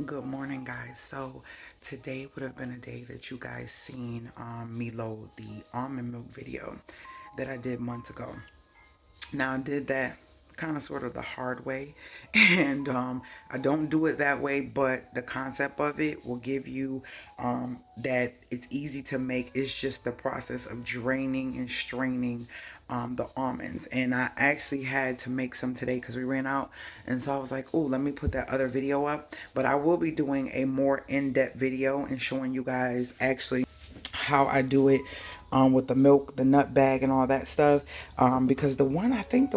Good morning, guys. So today would have been a day that you guys seen me load the almond milk video that I did months ago. Now I did that kind of sort of the hard way, and I don't do it that way, but the concept of it will give you that it's easy to make. It's just the process of draining and straining the almonds. And I actually had to make some today because we ran out, and so I was like, oh, let me put that other video up. But I will be doing a more in-depth video and showing you guys actually how I do it with the milk, the nut bag, and all that stuff. Because I don't think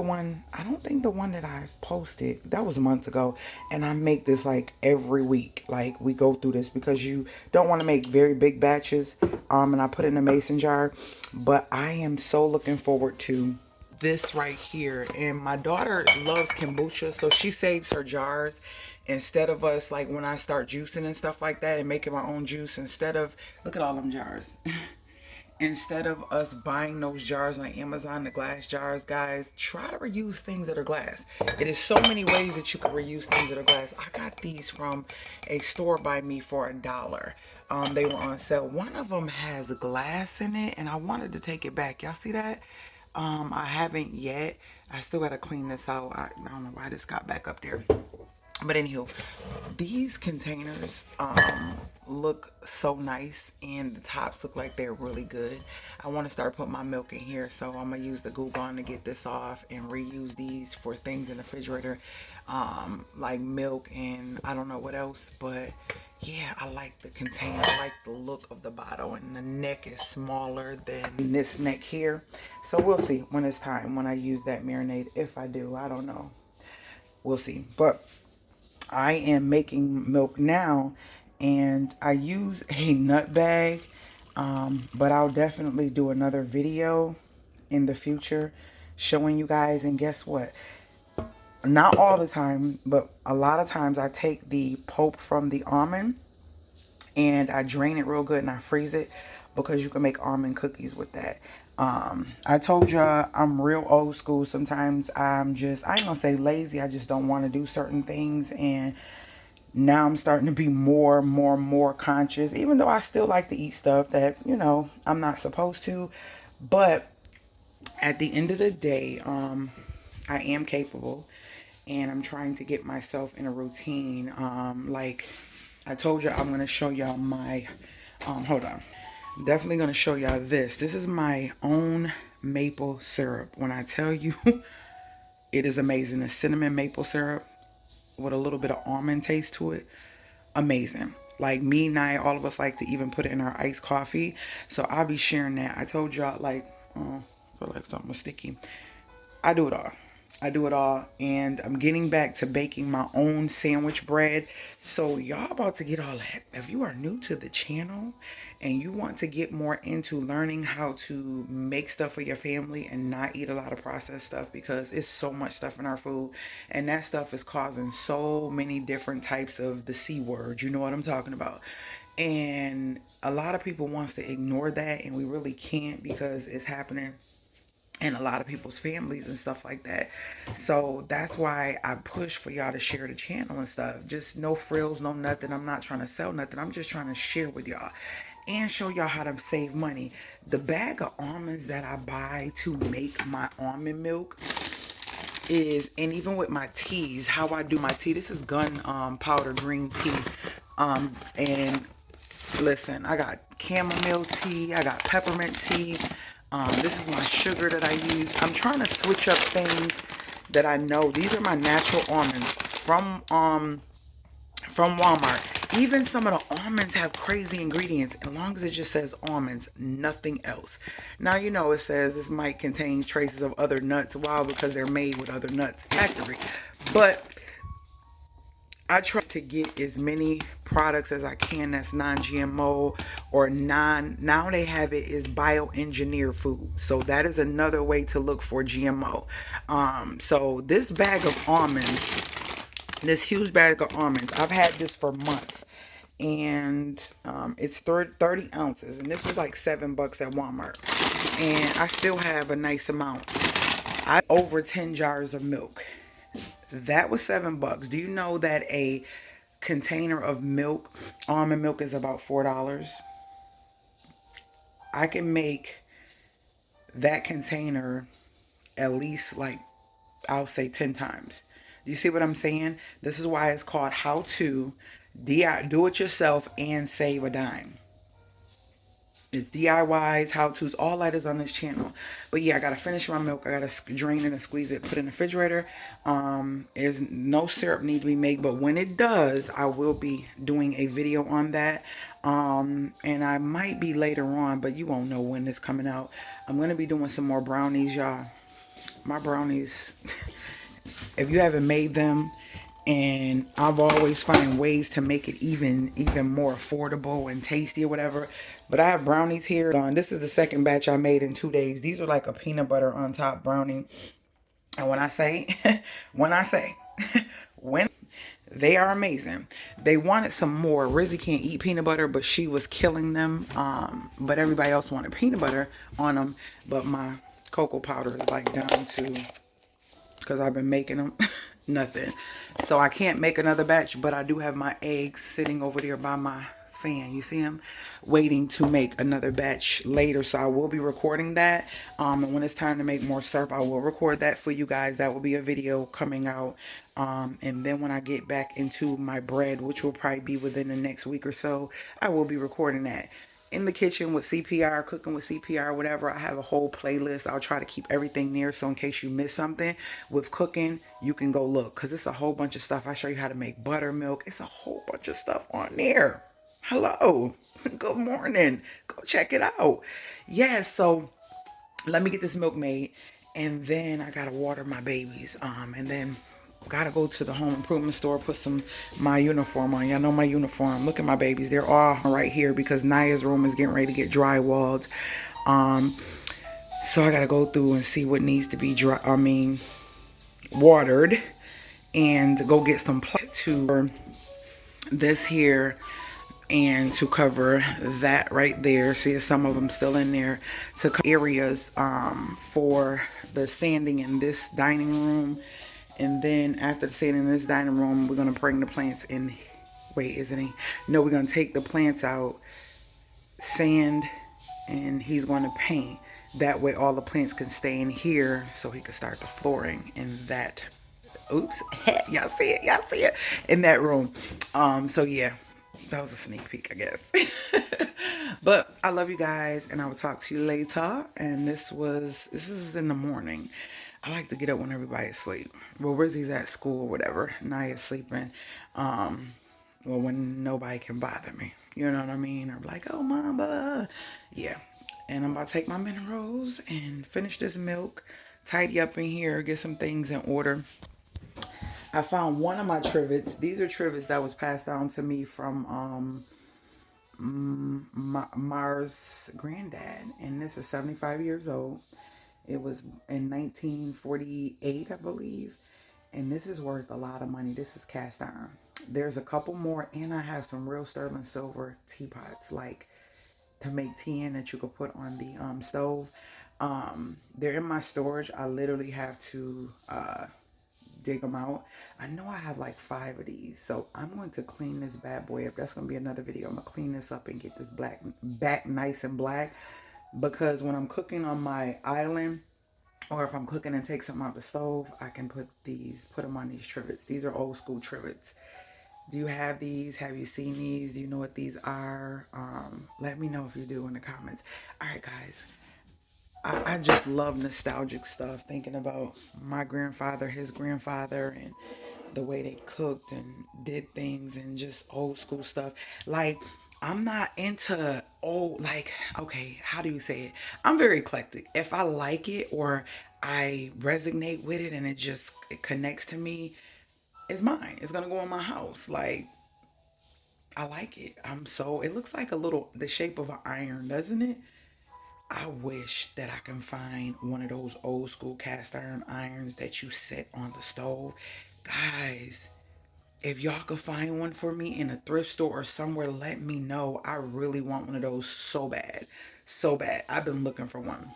the one that I posted, that was months ago. And I make this like every week. Like we go through this because you don't want to make very big batches. And I put it in a mason jar. But I am so looking forward to this right here. And my daughter loves kombucha, so she saves her jars instead of us, like when I start juicing and stuff like that and making my own juice, instead of, look at all them jars. Instead of us buying those jars on Amazon, the glass jars, guys, try to reuse things that are glass. It is so many ways that you can reuse things that are glass. I got these from a store by me for $1. They were on sale. One of them has glass in it, and I wanted to take it back. Y'all see that? I haven't yet. I still got to clean this out. I don't know why this got back up there. But anywho, these containers look so nice, and the tops look like they're really good. I want to start putting my milk in here, so I'm gonna use the glue gun to get this off and reuse these for things in the refrigerator, like milk and I don't know what else. But yeah, I like the container. I like the look of the bottle, and the neck is smaller than this neck here. So we'll see when it's time, when I use that marinade. If I do, I don't know. We'll see. But I am making milk now, and I use a nut bag, but I'll definitely do another video in the future showing you guys. And guess what? Not all the time, but a lot of times I take the pulp from the almond and I drain it real good and I freeze it, because you can make almond cookies with that. I told y'all I'm real old school. Sometimes I ain't gonna say lazy, I just don't want to do certain things. And now I'm starting to be more conscious, even though I still like to eat stuff that, I'm not supposed to. But at the end of the day, I am capable, and I'm trying to get myself in a routine. Like I told you, I'm going to show y'all my, hold on. I'm definitely going to show y'all this. This is my own maple syrup. When I tell you, it is amazing. The cinnamon maple syrup with a little bit of almond taste to it. Amazing. Like me and I, all of us like to even put it in our iced coffee. So I'll be sharing that. I told y'all, like, feel like something was sticky. I do it all. I do it all. And I'm getting back to baking my own sandwich bread. So y'all about to get all that. If you are new to the channel and you want to get more into learning how to make stuff for your family and not eat a lot of processed stuff, because it's so much stuff in our food, and that stuff is causing so many different types of the C word. You know what I'm talking about? And a lot of people wants to ignore that, and we really can't, because it's happening in a lot of people's families and stuff like that. So that's why I push for y'all to share the channel and stuff. Just no frills, no nothing. I'm not trying to sell nothing. I'm just trying to share with y'all and show y'all how to save money. The bag of almonds that I buy to make my almond milk is, and even with my teas, how I do my tea. This is gunpowder green tea. And listen, I got chamomile tea, I got peppermint tea. This is my sugar that I use. I'm trying to switch up things that I know. These are my natural almonds from Walmart. Even some of the almonds have crazy ingredients, as long as it just says almonds, nothing else. Now, it says this might contain traces of other nuts. Why? Because they're made with other nuts factory. But I try to get as many products as I can that's non-GMO or now they have it is bioengineered food. So that is another way to look for GMO. So this bag of almonds, this huge bag of almonds, I've had this for months. And it's 30 ounces. And this was like $7 at Walmart. And I still have a nice amount. I over 10 jars of milk. That was $7. Do you know that a container of milk, almond milk, is about $4. I can make that container at least, like, I'll say 10 times. Do you see what I'm saying? This is why it's called How to Do It Yourself and Save a Dime. It's DIYs, how to's, all that is on this channel. But yeah, I gotta finish my milk. I gotta drain it and squeeze it, put it in the refrigerator. There's no syrup need to be made, but when it does, I will be doing a video on that. And I might be later on, but you won't know when it's coming out. I'm gonna be doing some more brownies, y'all. My brownies, if you haven't made them, and I've always found ways to make it even more affordable and tasty or whatever. But I have brownies here. This is the second batch I made in 2 days. These are like a peanut butter on top brownie. And when I say, when they are amazing. They wanted some more. Rizzy can't eat peanut butter, but she was killing them. But everybody else wanted peanut butter on them. But my cocoa powder is like down to, because I've been making them, nothing. So I can't make another batch, but I do have my eggs sitting over there by my fan. You see them? Waiting to make another batch later. So I will be recording that. And when it's time to make more syrup, I will record that for you guys. That will be a video coming out. And then when I get back into my bread, which will probably be within the next week or so, I will be recording that. In the kitchen with CPR, cooking with CPR, whatever. I have a whole playlist. I'll try to keep everything near, so in case you miss something with cooking, you can go look, because it's a whole bunch of stuff. I show you how to make buttermilk. It's a whole bunch of stuff on there. Hello. Good morning. Go check it out. Yes, so let me get this milk made, and then I gotta water my babies. And then gotta go to the home improvement store, put my uniform on. Y'all know my uniform. Look at my babies. They're all right here because Naya's room is getting ready to get drywalled. So I gotta go through and see what needs to be watered, and go get some to this here, and to cover that right there. See, some of them still in there, to cover areas for the sanding in this dining room. And then after the sanding in this dining room, we're gonna bring the plants in. Wait, isn't he? No, we're gonna take the plants out, sand, and he's gonna paint. That way all the plants can stay in here, so he can start the flooring in that. Oops. Y'all see it? Y'all see it? In that room. So yeah, that was a sneak peek, I guess. But I love you guys, and I will talk to you later. And this is in the morning. I like to get up when everybody's asleep. Well, Rizzy's at school or whatever. Naya's sleeping. Well, when nobody can bother me. You know what I mean? I'm like, oh, mama. Yeah. And I'm about to take my minerals and finish this milk. Tidy up in here. Get some things in order. I found one of my trivets. These are trivets that was passed down to me from Mars' granddad. And this is 75 years old. It was in 1948, I believe. And this is worth a lot of money. This is cast iron. There's a couple more, and I have some real sterling silver teapots, like to make tea in, that you could put on the stove. They're in my storage. I literally have to dig them out. I know I have like 5 of these, so I'm going to clean this bad boy up. That's going to be another video. I'm going to clean this up and get this back nice and black, because when I'm cooking on my island, or if I'm cooking and take something out the stove, I can put them on these trivets. These are old school trivets. Do you have these? Have you seen these? Do you know what these are? Let me know if you do in the comments. All right, guys. I just love nostalgic stuff, thinking about my grandfather, his grandfather, and the way they cooked and did things, and just old school stuff. Like, I'm not into old, like, okay, how do you say it? I'm very eclectic. If I like it or I resonate with it and it connects to me, it's mine. It's gonna go in my house. Like, I like it. It looks like the shape of an iron, doesn't it? I wish that I can find one of those old school cast iron irons that you set on the stove. Guys, if y'all could find one for me in a thrift store or somewhere, let me know. I really want one of those so bad. So bad. I've been looking for one.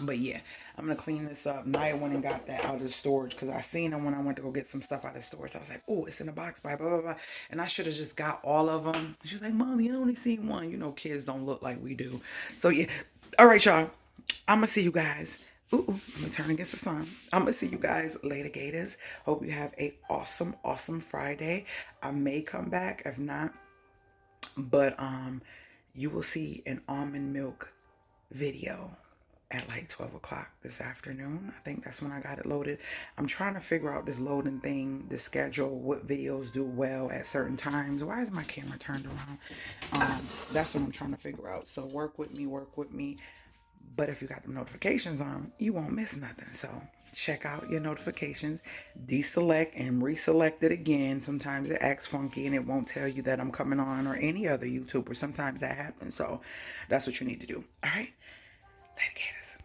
But yeah, I'm gonna clean this up. Naya went and got that out of the storage because I seen them when I went to go get some stuff out of the storage. I was like, oh, it's in a box by blah blah blah, and I should have just got all of them. She was like, Mom, you only seen one. You know, kids don't look like we do. So yeah, all right, y'all. I'm gonna see you guys. I'm gonna turn against the sun. I'm gonna see you guys later, Gators. Hope you have a awesome Friday. I may come back, if not, but you will see an almond milk video at like 12 o'clock this afternoon. I think that's when I got it loaded. I'm trying to figure out this loading thing, the schedule, what videos do well at certain times. Why is my camera turned around? That's what I'm trying to figure out. So work with me. But if you got the notifications on, you won't miss nothing. So check out your notifications, deselect and reselect it again. Sometimes it acts funky and it won't tell you that I'm coming on, or any other YouTuber. Sometimes that happens. So that's what you need to do. All right. Dedicated.